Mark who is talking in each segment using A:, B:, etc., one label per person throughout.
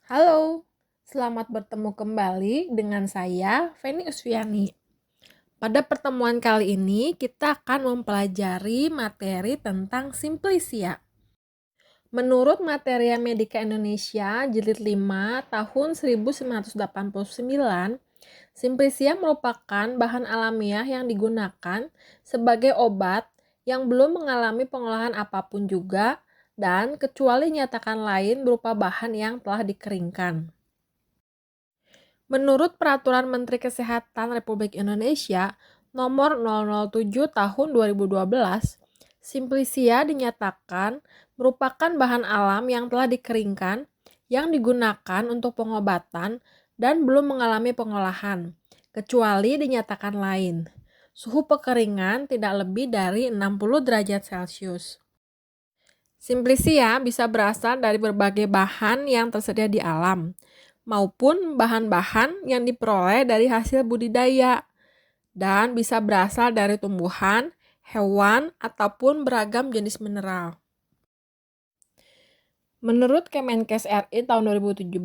A: Halo, selamat bertemu kembali dengan saya, Feni Usviani. Pada pertemuan kali ini, kita akan mempelajari materi tentang Simplicia. Menurut Materia Medika Indonesia, Jilid 5 tahun 1989, Simplicia merupakan bahan alamiah yang digunakan sebagai obat yang belum mengalami pengolahan apapun juga dan kecuali nyatakan lain berupa bahan yang telah dikeringkan. Menurut Peraturan Menteri Kesehatan Republik Indonesia Nomor 007 Tahun 2012, Simplicia dinyatakan merupakan bahan alam yang telah dikeringkan yang digunakan untuk pengobatan dan belum mengalami pengolahan, kecuali dinyatakan lain. Suhu pekeringan tidak lebih dari 60 derajat Celcius. Simplicia bisa berasal dari berbagai bahan yang tersedia di alam, maupun bahan-bahan yang diperoleh dari hasil budidaya, dan bisa berasal dari tumbuhan, hewan, ataupun beragam jenis mineral. Menurut Kemenkes RI tahun 2017,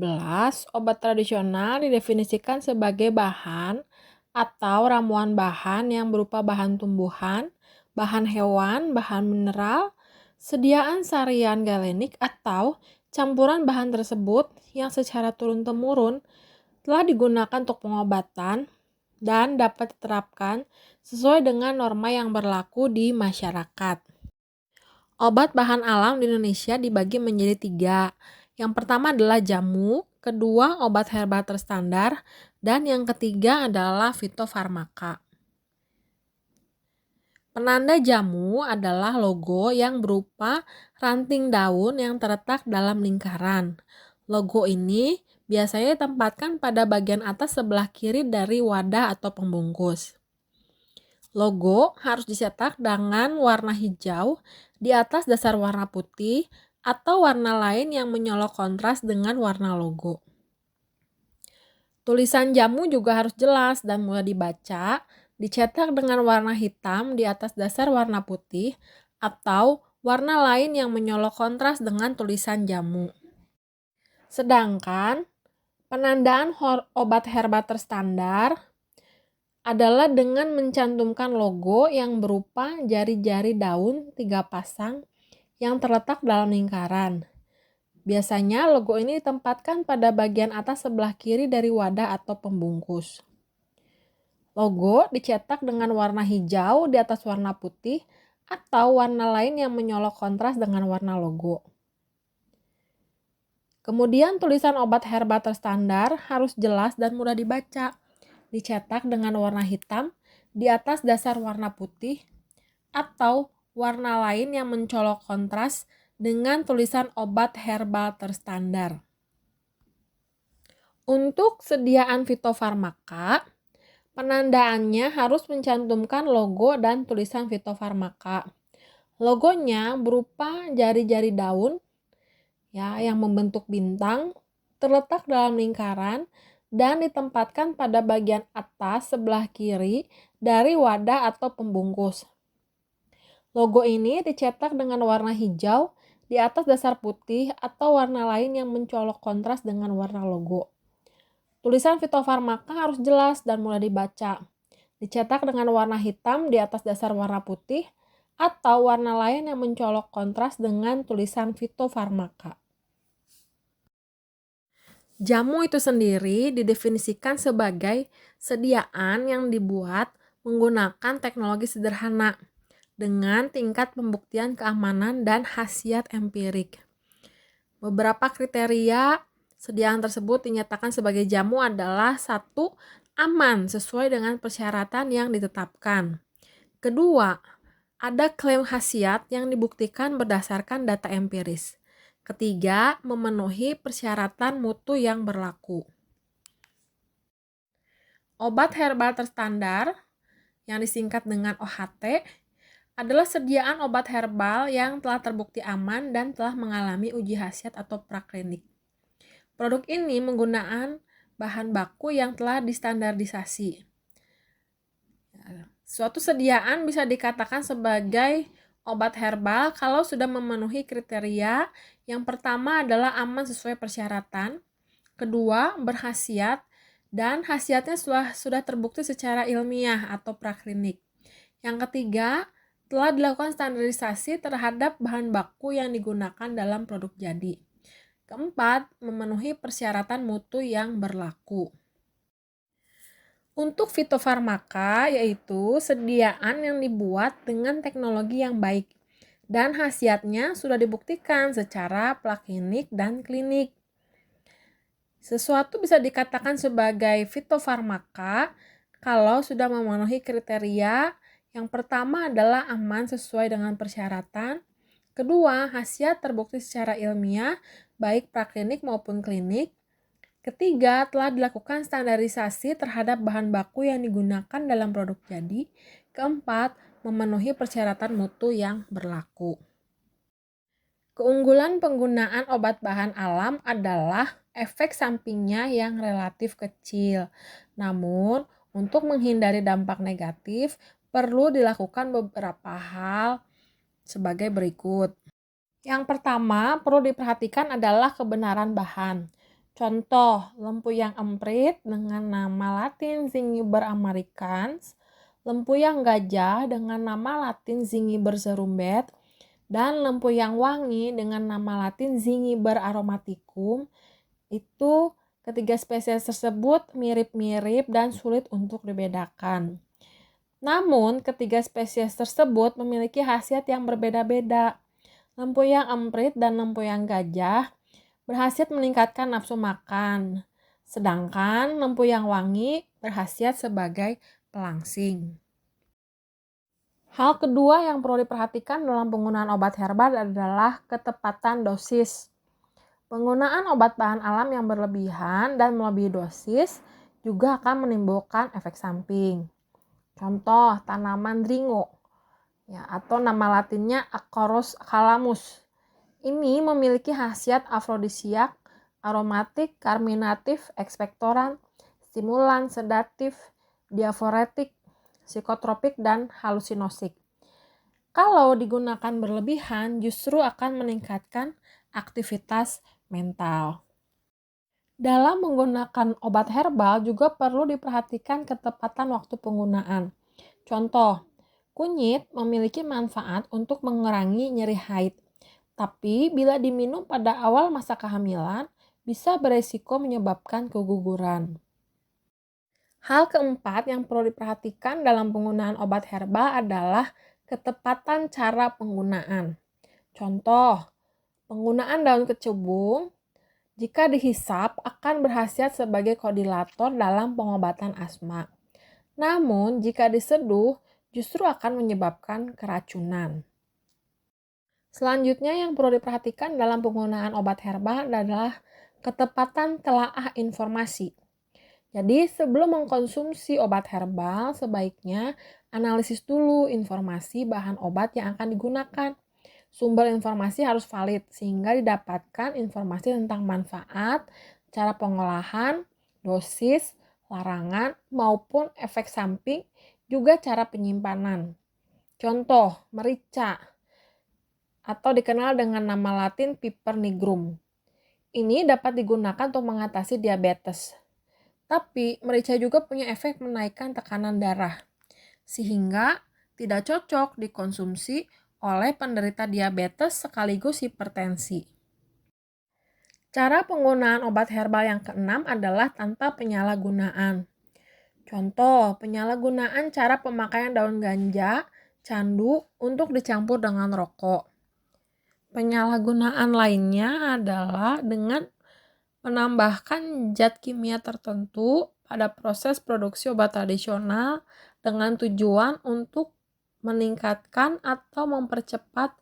A: obat tradisional didefinisikan sebagai bahan atau ramuan bahan yang berupa bahan tumbuhan, bahan hewan, bahan mineral, sediaan sarian galenik atau campuran bahan tersebut yang secara turun-temurun telah digunakan untuk pengobatan dan dapat diterapkan sesuai dengan norma yang berlaku di masyarakat. Obat bahan alam di Indonesia dibagi menjadi 3. Yang pertama adalah jamu, kedua obat herbal terstandar, dan yang ketiga adalah fitofarmaka. Penanda jamu adalah logo yang berupa ranting daun yang terletak dalam lingkaran. Logo ini biasanya ditempatkan pada bagian atas sebelah kiri dari wadah atau pembungkus. Logo harus dicetak dengan warna hijau di atas dasar warna putih atau warna lain yang menyolok kontras dengan warna logo. Tulisan jamu juga harus jelas dan mudah dibaca, dicetak dengan warna hitam di atas dasar warna putih atau warna lain yang menyolok kontras dengan tulisan jamu. Sedangkan penandaan obat herbal terstandar adalah dengan mencantumkan logo yang berupa jari-jari daun 3 pasang yang terletak dalam lingkaran. Biasanya logo ini ditempatkan pada bagian atas sebelah kiri dari wadah atau pembungkus. Logo dicetak dengan warna hijau di atas warna putih atau warna lain yang menyolok kontras dengan warna logo. Kemudian tulisan obat herbal terstandar harus jelas dan mudah dibaca. Dicetak dengan warna hitam di atas dasar warna putih atau warna lain yang mencolok kontras dengan tulisan obat herbal terstandar. Untuk sediaan fitofarmaka, penandaannya harus mencantumkan logo dan tulisan fitofarmaka. Logonya berupa jari-jari daun yang membentuk bintang, terletak dalam lingkaran dan ditempatkan pada bagian atas sebelah kiri dari wadah atau pembungkus. Logo ini dicetak dengan warna hijau di atas dasar putih atau warna lain yang mencolok kontras dengan warna logo. Tulisan fitofarmaka harus jelas dan mudah dibaca. Dicetak dengan warna hitam di atas dasar warna putih atau warna lain yang mencolok kontras dengan tulisan fitofarmaka. Jamu itu sendiri didefinisikan sebagai sediaan yang dibuat menggunakan teknologi sederhana dengan tingkat pembuktian keamanan dan khasiat empirik. Beberapa kriteria sediaan tersebut dinyatakan sebagai jamu adalah 1. Aman sesuai dengan persyaratan yang ditetapkan. Kedua, ada klaim khasiat yang dibuktikan berdasarkan data empiris. Ketiga, memenuhi persyaratan mutu yang berlaku. Obat herbal terstandar yang disingkat dengan OHT adalah sediaan obat herbal yang telah terbukti aman dan telah mengalami uji khasiat atau praklinik. Produk ini menggunakan bahan baku yang telah distandardisasi. Suatu sediaan bisa dikatakan sebagai obat herbal kalau sudah memenuhi kriteria. Yang pertama adalah aman sesuai persyaratan. Kedua, berkhasiat dan khasiatnya sudah terbukti secara ilmiah atau praklinik. Yang ketiga, telah dilakukan standarisasi terhadap bahan baku yang digunakan dalam produk jadi. Keempat, memenuhi persyaratan mutu yang berlaku. Untuk fitofarmaka yaitu sediaan yang dibuat dengan teknologi yang baik dan khasiatnya sudah dibuktikan secara praklinik dan klinik. Sesuatu bisa dikatakan sebagai fitofarmaka kalau sudah memenuhi kriteria. Yang pertama adalah aman sesuai dengan persyaratan. Kedua, khasiat terbukti secara ilmiah, baik praklinik maupun klinik. Ketiga, telah dilakukan standarisasi terhadap bahan baku yang digunakan dalam produk jadi. Keempat, memenuhi persyaratan mutu yang berlaku. Keunggulan penggunaan obat bahan alam adalah efek sampingnya yang relatif kecil. Namun, untuk menghindari dampak negatif, perlu dilakukan beberapa hal sebagai berikut. Yang pertama, perlu diperhatikan adalah kebenaran bahan. Contoh, lempuyang emprit dengan nama latin Zingiber americans, lempuyang gajah dengan nama latin Zingiber zerumbet, dan lempuyang wangi dengan nama latin Zingiber aromaticum. Itu ketiga spesies tersebut mirip-mirip dan sulit untuk dibedakan. Namun, ketiga spesies tersebut memiliki khasiat yang berbeda-beda. Lempuyang emprit dan lempuyang gajah berkhasiat meningkatkan nafsu makan, sedangkan lempuyang wangi berkhasiat sebagai pelangsing. Hal kedua yang perlu diperhatikan dalam penggunaan obat herbal adalah ketepatan dosis. Penggunaan obat bahan alam yang berlebihan dan melebihi dosis juga akan menimbulkan efek samping. Contoh, tanaman dringo atau nama latinnya Acorus calamus. Ini memiliki khasiat afrodisiak, aromatik, karminatif, ekspektoran, stimulan, sedatif, diaforetik, psikotropik, dan halusinosik. Kalau digunakan berlebihan, justru akan meningkatkan aktivitas mental. Dalam menggunakan obat herbal juga perlu diperhatikan ketepatan waktu penggunaan. Contoh, kunyit memiliki manfaat untuk mengurangi nyeri haid. Tapi bila diminum pada awal masa kehamilan, bisa beresiko menyebabkan keguguran. Hal keempat yang perlu diperhatikan dalam penggunaan obat herbal adalah ketepatan cara penggunaan. Contoh, penggunaan daun kecubung jika dihisap akan berkhasiat sebagai kodilator dalam pengobatan asma. Namun, jika diseduh justru akan menyebabkan keracunan. Selanjutnya yang perlu diperhatikan dalam penggunaan obat herbal adalah ketepatan telaah informasi. Jadi sebelum mengkonsumsi obat herbal, sebaiknya analisis dulu informasi bahan obat yang akan digunakan. Sumber informasi harus valid sehingga didapatkan informasi tentang manfaat, cara pengolahan, dosis, larangan, maupun efek samping, juga cara penyimpanan. Contoh, merica atau dikenal dengan nama latin Piper nigrum. Ini dapat digunakan untuk mengatasi diabetes. Tapi merica juga punya efek menaikkan tekanan darah, sehingga tidak cocok dikonsumsi oleh penderita diabetes sekaligus hipertensi. Cara penggunaan obat herbal yang keenam adalah tanpa penyalahgunaan. Contoh, penyalahgunaan cara pemakaian daun ganja, candu untuk dicampur dengan rokok. Penyalahgunaan lainnya adalah dengan menambahkan zat kimia tertentu pada proses produksi obat tradisional dengan tujuan untuk meningkatkan atau mempercepat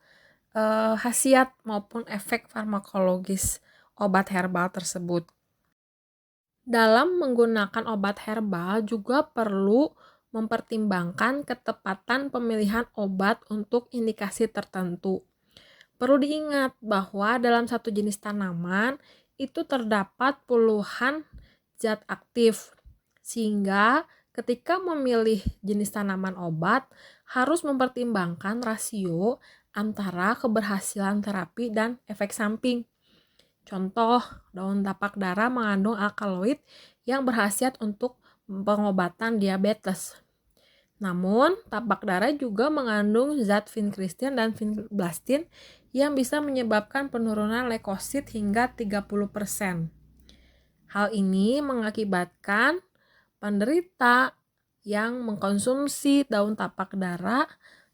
A: khasiat maupun efek farmakologis obat herbal tersebut. Dalam menggunakan obat herbal juga perlu mempertimbangkan ketepatan pemilihan obat untuk indikasi tertentu. Perlu diingat bahwa dalam satu jenis tanaman itu terdapat puluhan zat aktif, sehingga ketika memilih jenis tanaman obat harus mempertimbangkan rasio antara keberhasilan terapi dan efek samping. Contoh, daun tapak dara mengandung alkaloid yang berkhasiat untuk pengobatan diabetes. Namun, tapak dara juga mengandung zat vinkristin dan vinblastin yang bisa menyebabkan penurunan leukosit hingga 30%. Hal ini mengakibatkan penderita yang mengkonsumsi daun tapak dara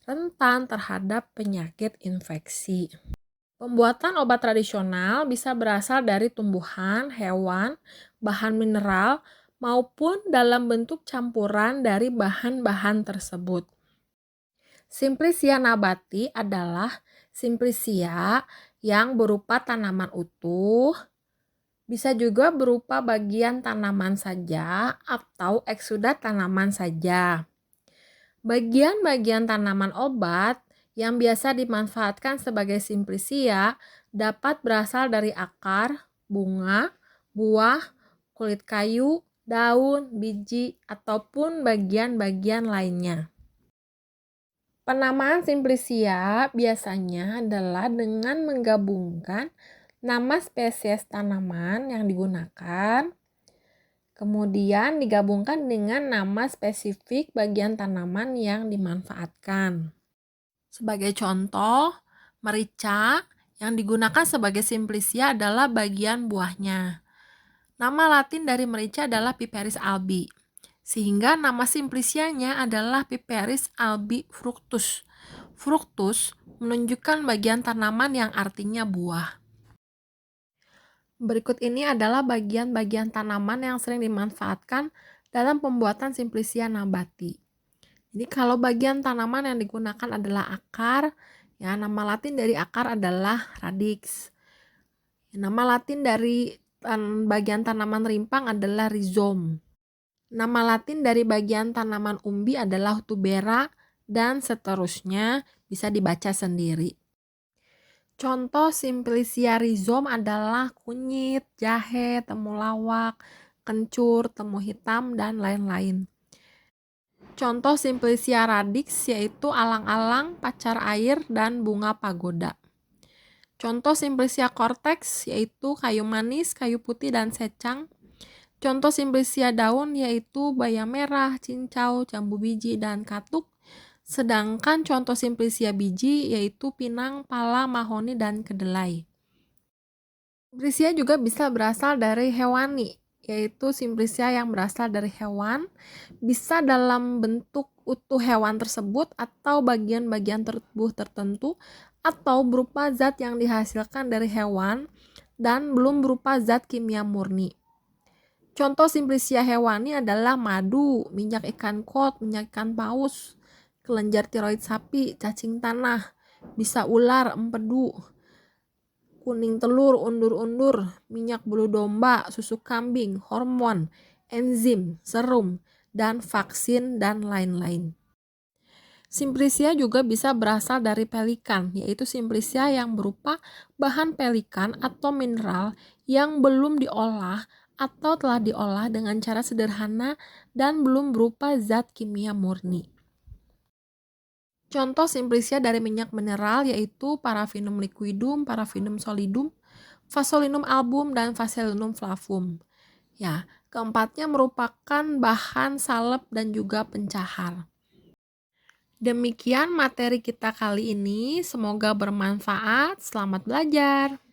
A: rentan terhadap penyakit infeksi. Pembuatan obat tradisional bisa berasal dari tumbuhan, hewan, bahan mineral, maupun dalam bentuk campuran dari bahan-bahan tersebut. Simplicia nabati adalah simplicia yang berupa tanaman utuh, bisa juga berupa bagian tanaman saja atau eksudat tanaman saja. Bagian-bagian tanaman obat yang biasa dimanfaatkan sebagai simplicia dapat berasal dari akar, bunga, buah, kulit kayu, daun, biji, ataupun bagian-bagian lainnya. Penamaan simplicia biasanya adalah dengan menggabungkan nama spesies tanaman yang digunakan, kemudian digabungkan dengan nama spesifik bagian tanaman yang dimanfaatkan. Sebagai contoh, merica yang digunakan sebagai simplicia adalah bagian buahnya. Nama latin dari merica adalah Piperis albi, sehingga nama simplicianya adalah Piperis albi fructus. Fructus menunjukkan bagian tanaman yang artinya buah. Berikut ini adalah bagian-bagian tanaman yang sering dimanfaatkan dalam pembuatan simplicia nabati. Jadi kalau bagian tanaman yang digunakan adalah akar, ya nama latin dari akar adalah radix. Nama latin dari bagian tanaman rimpang adalah rhizome. Nama latin dari bagian tanaman umbi adalah tubera dan seterusnya, bisa dibaca sendiri. Contoh simplicia rhizome adalah kunyit, jahe, temulawak, kencur, temu hitam, dan lain-lain. Contoh simplicia radix yaitu alang-alang, pacar air, dan bunga pagoda. Contoh simplicia cortex yaitu kayu manis, kayu putih, dan secang. Contoh simplicia daun yaitu bayam merah, cincau, jambu biji, dan katuk. Sedangkan contoh simplicia biji yaitu pinang, pala, mahoni, dan kedelai. Simplicia juga bisa berasal dari hewani, yaitu simplicia yang berasal dari hewan, bisa dalam bentuk utuh hewan tersebut atau bagian-bagian tubuh tertentu, atau berupa zat yang dihasilkan dari hewan dan belum berupa zat kimia murni. Contoh simplicia hewani adalah madu, minyak ikan kod, minyak ikan paus, kelenjar tiroid sapi, cacing tanah, bisa ular, empedu, kuning telur, undur-undur, minyak bulu domba, susu kambing, hormon, enzim, serum, dan vaksin, dan lain-lain. Simplicia juga bisa berasal dari pelikan, yaitu simplicia yang berupa bahan pelikan atau mineral yang belum diolah atau telah diolah dengan cara sederhana dan belum berupa zat kimia murni. Contoh simplicia dari minyak mineral yaitu Paraffinium liquidum, Paraffinium solidum, Phaseolinium album, dan Phaseolinium flavum. Ya, keempatnya merupakan bahan salep dan juga pencahar. Demikian materi kita kali ini, semoga bermanfaat. Selamat belajar.